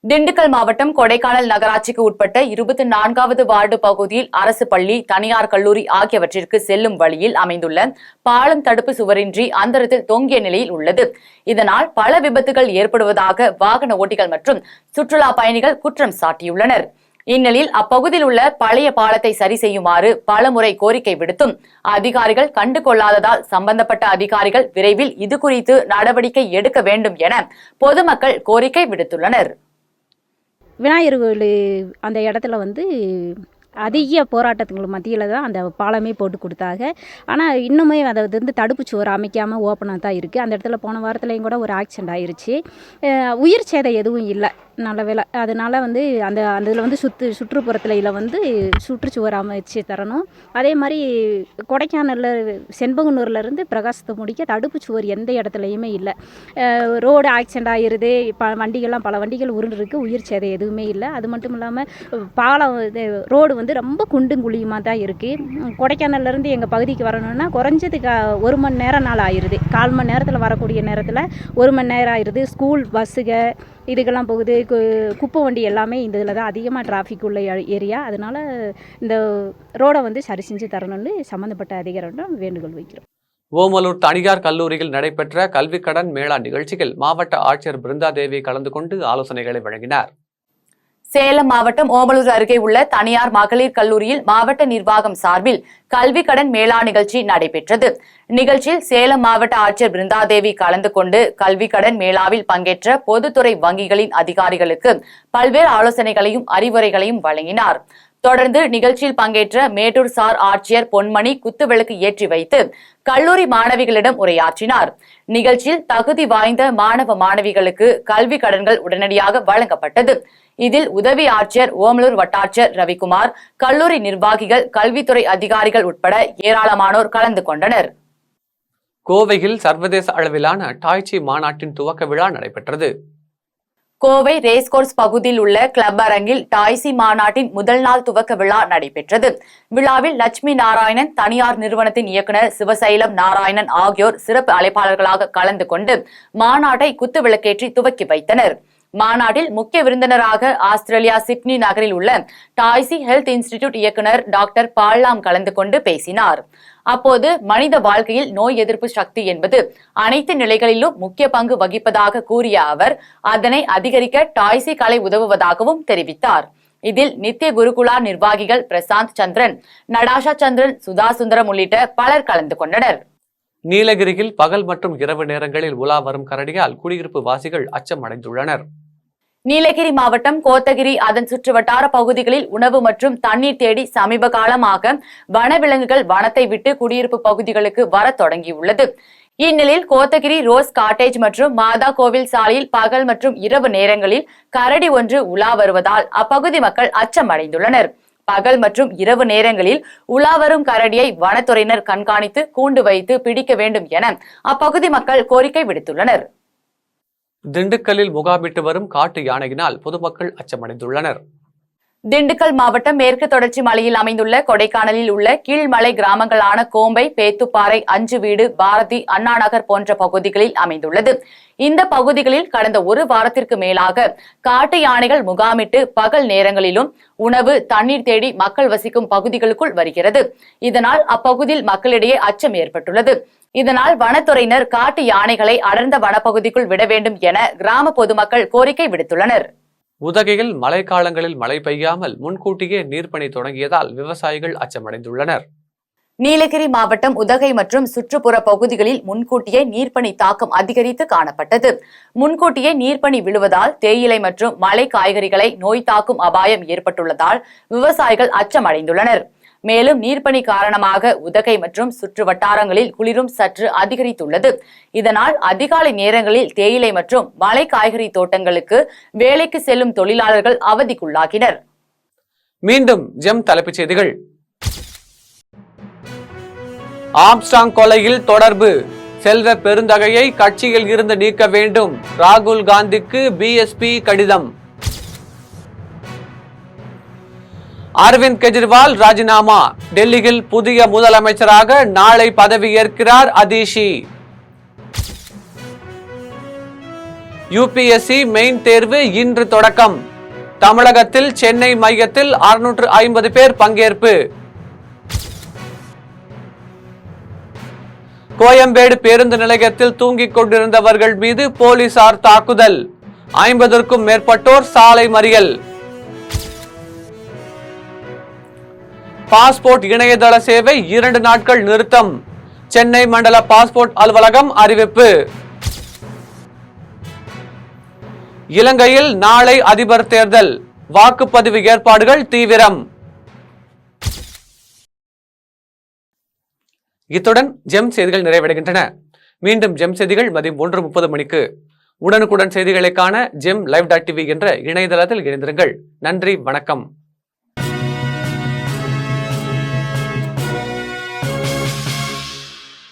Speaker 2: திண்டுக்கல் மாவட்டம் கொடைக்கானல் நகராட்சிக்கு உட்பட்ட 24வது வார்டு பகுதியில் அரசு பள்ளி, தனியார் கல்லூரி ஆகியவற்றிற்கு செல்லும் வழியில் அமைந்துள்ள பாலம் தடுப்பு சுவரின்றி அந்தரத்தில் தொங்கிய நிலையில் உள்ளது. இதனால் பல விபத்துகள் ஏற்படுவதாக வாகன ஓட்டிகள் மற்றும் சுற்றுலா பயணிகள் குற்றம் சாட்டியுள்ளனர். இந்நிலையில் அப்பகுதியில் உள்ள பழைய பாலத்தை சரி செய்யுமாறு பலமுறை கோரிக்கை விடுத்தும் அதிகாரிகள் கண்டுகொள்ளாததால் சம்பந்தப்பட்ட அதிகாரிகள் விரைவில் இதுகுறித்து நடவடிக்கை எடுக்க வேண்டும் என பொதுமக்கள் கோரிக்கை விடுத்துள்ளனர்.
Speaker 10: விநாயகர் கோயில் அந்த இடத்துல அதிக போராட்டத்துக்கு மத்தியில் தான் அந்த பாலமே போட்டு கொடுத்தாங்க. ஆனால் இன்னுமே அதை தடுப்பு சுவர் அமைக்காமல் ஓப்பனாக தான் இருக்குது. அந்த இடத்துல போன வாரத்துலேயும் கூட ஒரு ஆக்சிடெண்ட் ஆயிடுச்சு. உயிர் சேதம் எதுவும் இல்லை, நல்ல வேலை. அதனால் அந்த அந்த இதில் சுற்றுப்புறத்தில் சுற்றுச்சுவர் அமைச்சு தரணும். அதே மாதிரி கொடைக்கானலில் செண்பகனூர்லேருந்து பிரகாசத்தை முடிக்க தடுப்பு சுவர் எந்த இடத்துலையுமே இல்லை. ரோடு ஆக்சிடெண்ட் ஆகிருது, வண்டிகள்லாம் பல வண்டிகள் உருண்டுருக்கு, உயிர் சேதம் எதுவுமே இல்லை. அது மட்டும் இல்லாமல் பாலம் ரோடு ரொம்ப குண்டும் குழியுமாக தான் இருக்குது. கொடைக்கானல்லேருந்து எங்கள் பகுதிக்கு வரணும்னா குறைஞ்சதுக்கு 1 மணி நேரம் நாள் ஆயிடுது. 1/4 மணி நேரத்தில் வரக்கூடிய நேரத்தில் 1 மணி நேரம் ஆயிடுது. ஸ்கூல் பஸ்ஸுக இதுக்கெல்லாம் போகுது, குப்பை வண்டி எல்லாமே இந்த இதில் தான் அதிகமாக டிராஃபிக் உள்ள ஏரியா. அதனால் இந்த ரோடை சரி செஞ்சு தரணும்னு சம்மந்தப்பட்ட அதிகாரிடம் வேண்டுகோள் வைக்கிறோம்.
Speaker 1: ஓமலூர் தனியார் கல்லூரியில் நடைபெற்ற கல்விக்கடன் மேளா நிகழ்ச்சியில் மாவட்ட ஆட்சியர் பிருந்தாதேவி கலந்து கொண்டு ஆலோசனைகளை வழங்கினார்.
Speaker 2: சேலம் மாவட்டம் ஓமலூர் அருகே உள்ள தனியார் மகளிர் கல்லூரியில் மாவட்ட நிர்வாகம் சார்பில் கல்வி கடன் மேளா நிகழ்ச்சி நடைபெற்றது. நிகழ்ச்சியில் சேலம் மாவட்ட ஆட்சியர் பிருந்தாதேவி கலந்து கொண்டு கல்வி கடன் மேளாவில் பங்கேற்ற பொதுத்துறை வங்கிகளின் அதிகாரிகளுக்கு பல்வேறு ஆலோசனைகளையும் அறிவுரைகளையும் வழங்கினார். தொடர்ந்து நிகழ்ச்சியில் பங்கேற்ற மேட்டூர் சார் ஆட்சியர் பொன்மணி குத்துவிளக்கு ஏற்றி வைத்து கல்லூரி மாணவிகளிடம் உரையாற்றினார். நிகழ்ச்சியில் தகுதி வாய்ந்த மாணவ மாணவிகளுக்கு கல்வி கடன்கள் உடனடியாக வழங்கப்பட்டது. இதில் உதவி ஆட்சியர், ஓமலூர் வட்டாட்சியர் ரவிக்குமார், கல்லூரி நிர்வாகிகள், கல்வித்துறை அதிகாரிகள் உட்பட ஏராளமானோர் கலந்து கொண்டனர்.
Speaker 1: கோவையில் சர்வதேச அளவிலான டாய்ச்சி மாநாட்டின் துவக்க விழா நடைபெற்றது.
Speaker 2: கோவை ரேஸ்கோர்ஸ் பகுதியில் உள்ள கிளப் அரங்கில் டாய்சி மாநாட்டின் முதல் நாள் துவக்க விழா நடைபெற்றது. விழாவில் லட்சுமி நாராயணன், தனியார் நிறுவனத்தின் இயக்குநர் சிவசைலம் நாராயணன் ஆகியோர் சிறப்பு அழைப்பாளர்களாக கலந்து கொண்டு மாநாட்டை குத்துவிளக்கேற்றி துவக்கி வைத்தனர். மாநாட்டில் முக்கிய விருந்தினராக ஆஸ்திரேலியா சிட்னி நகரில் உள்ள டாய்சி ஹெல்த் இன்ஸ்டிடியூட் இயக்குநர் டாக்டர் பால்லாம் கலந்து கொண்டு பேசினார். அப்போது மனித வாழ்க்கையில் நோய் எதிர்ப்பு சக்தி என்பது அனைத்து நிலைகளிலும் முக்கிய பங்கு வகிப்பதாக கூறிய அவர் அதனை அதிகரிக்க டாய்சி கலை உதவுவதாகவும் தெரிவித்தார். இதில் நித்திய குருகுலா நிர்வாகிகள் பிரசாந்த் சந்திரன், நடாஷா சந்திரன், சுதா சுந்தரம் உள்ளிட்ட பலர் கலந்து கொண்டனர்.
Speaker 1: நீலகிரியில் பகல் மற்றும் இரவு நேரங்களில் உலா வரும் கரடியால் குடியிருப்பு வாசிகள் அச்சம் அடைந்துள்ளனர்.
Speaker 2: நீலகிரி மாவட்டம் கோத்தகிரி அதன் சுற்றுவட்டார பகுதிகளில் உணவு மற்றும் தண்ணீர் தேடி சமீப காலமாக வனவிலங்குகள் வனத்தை விட்டு குடியிருப்பு பகுதிகளுக்கு வர தொடங்கியுள்ளது. இந்நிலையில் கோத்தகிரி ரோஸ் காட்டேஜ் மற்றும் மாதா கோவில் சாலையில் பகல் மற்றும் இரவு நேரங்களில் கரடி ஒன்று உலா வருவதால் அப்பகுதி மக்கள் அச்சம் அடைந்துள்ளனர். பகல் மற்றும் இரவு நேரங்களில் உலா வரும் கரடியை வனத்துறையினர் கண்காணித்து கூண்டு வைத்து பிடிக்க வேண்டும் என அப்பகுதி மக்கள் கோரிக்கை விடுத்துள்ளனர்.
Speaker 1: திண்டுக்கல்லில் முகாமிட்டு வரும் காட்டு யானையினால் பொதுமக்கள் அச்சமடைந்துள்ளனர்.
Speaker 2: திண்டுக்கல் மாவட்டம் மேற்கு தொடர்ச்சி மலையில் அமைந்துள்ள கொடைக்கானலில் உள்ள கீழ்மலை கிராமங்களான கோம்பை, பேத்துப்பாறை, அஞ்சு வீடு, பாரதி, அண்ணா நகர் போன்ற பகுதிகளில் அமைந்துள்ளது. இந்த பகுதிகளில் கடந்த ஒரு வாரத்திற்கு மேலாக காட்டு யானைகள் முகாமிட்டு பகல் நேரங்களிலும் உணவு, தண்ணீர் தேடி மக்கள் வசிக்கும் பகுதிகளுக்குள் வருகிறது. இதனால் அப்பகுதியில் மக்களிடையே அச்சம் ஏற்பட்டுள்ளது. இதனால் வனத்துறையினர் காட்டு யானைகளை அடர்ந்த வனப்பகுதிக்குள் விட வேண்டும் என கிராம பொதுமக்கள் கோரிக்கை விடுத்துள்ளனர்.
Speaker 1: உதகையில் மழைக்காலங்களில் மழை பெய்யாமல் முன்கூட்டியே நீர்ப்பணி தொடங்கியதால் விவசாயிகள் அச்சமடைந்துள்ளனர்.
Speaker 2: நீலகிரி மாவட்டம் உதகை மற்றும் சுற்றுப்புற பகுதிகளில் முன்கூட்டியே நீர்ப்பனி தாக்கம் அதிகரித்து காணப்பட்டது. முன்கூட்டியே நீர்ப்பனி விழுவதால் தேயிலை மற்றும் மலை காய்கறிகளை நோய் தாக்கும் அபாயம் ஏற்பட்டுள்ளதால் விவசாயிகள் அச்சமடைந்துள்ளனர். மேலும் நீர்ப்பனி காரணமாக உதகை மற்றும் சுற்று வட்டாரங்களில் குளிரும் சற்று அதிகரித்துள்ளது. இதனால் அதிகாலை நேரங்களில் தேயிலை மற்றும் மலை காய்கறி தோட்டங்களுக்கு வேலைக்கு செல்லும் தொழிலாளர்கள் அவதிக்குள்ளாகினர்.
Speaker 1: மீண்டும் ஜெம் தலைப்புச் செய்திகள். ஆம்ஸ்டாங் கொலையில் தொடர்பு, செல்வ பெருந்தகையை கட்சியில் இருந்து நீக்க வேண்டும், ராகுல் காந்திக்கு பிஎஸ்பி கடிதம். அரவிந்த் கெஜ்ரிவால் ராஜினாமா, டெல்லியில் புதிய முதலமைச்சராக நாளை பதவியேற்கிறார் அதிஷி. யுபிஎஸ்சி மெயின் தேர்வு இன்று தொடக்கம், தமிழகத்தில் சென்னை மையத்தில் 650 பேர் பங்கேற்பு. கோயம்பேடு பேருந்து நிலையத்தில் தூங்கிக் கொண்டிருந்தவர்கள் மீது போலீசார் தாக்குதல், 50க்கும் மேற்பட்டோர் சாலை மறியல். பாஸ்போர்ட் இணையதள சேவை 2 நாட்கள் நிறுத்தம், சென்னை மண்டல பாஸ்போர்ட் அலுவலகம் அறிவிப்பு. இலங்கையில் நாளை அதிபர் தேர்தல், வாக்குப்பதிவு ஏற்பாடுகள் தீவிரம். இத்துடன் ஜெம் செய்திகள் நிறைவடைகின்றன. மீண்டும் ஜெம் செய்திகள் மதியம் 1:30 மணிக்கு. உடனுக்குடன் செய்திகளை காண ஜெம் live.tv என்ற இணையதளத்தில் இணைந்திருங்கள். நன்றி, வணக்கம்.